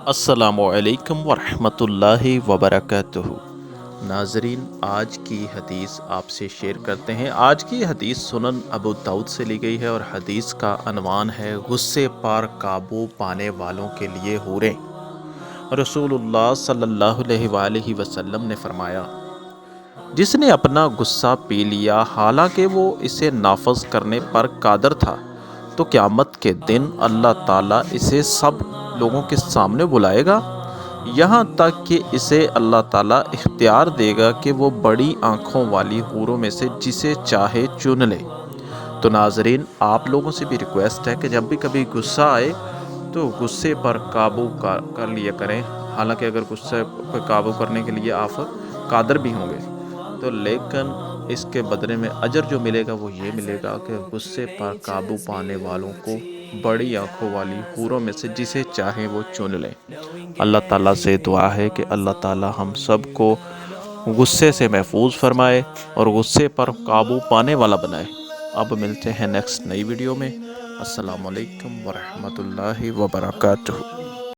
अस्सलामुअलैकुम वरहमतुल्लाहि वबरकातुहू। नाजरीन, आज की हदीस आपसे शेयर करते हैं। आज की हदीस सुनन अबू दाऊद से ली गई है और हदीस का अनवान है गुस्से पर काबू पाने वालों के लिए हूरें। रसूलुल्लाह सल्लल्लाहु अलैहि वसल्लम ने फरमाया, जिसने अपना गुस्सा पी लिया हालांकि वो इसे नाफज करने पर कादर था, तो क़यामत के दिन अल्लाह ताला इसे सब लोगों के सामने बुलाएगा, यहाँ तक कि इसे अल्लाह ताला इख्तियार देगा कि वो बड़ी आँखों वाली हूरों में से जिसे चाहे चुन ले। तो नाजरीन, आप लोगों से भी रिक्वेस्ट है कि जब भी कभी गुस्सा आए तो गुस्से पर काबू कर लिया करें। हालांकि अगर गुस्से पर काबू करने के लिए आप कादर भी होंगे, तो लेकिन इसके बदले में अजर जो मिलेगा वो ये मिलेगा कि गुस्से पर काबू पाने वालों को बड़ी आंखों वाली हूरों में से जिसे चाहे वो चुन लें। अल्लाह ताला से दुआ है कि अल्लाह ताला हम सब को गुस्से से महफूज फरमाए और गुस्से पर काबू पाने वाला बनाए। अब मिलते हैं नेक्स्ट नई वीडियो में। अस्सलामु अलैकुम वरहमतुल्लाहि वबरकातुहू।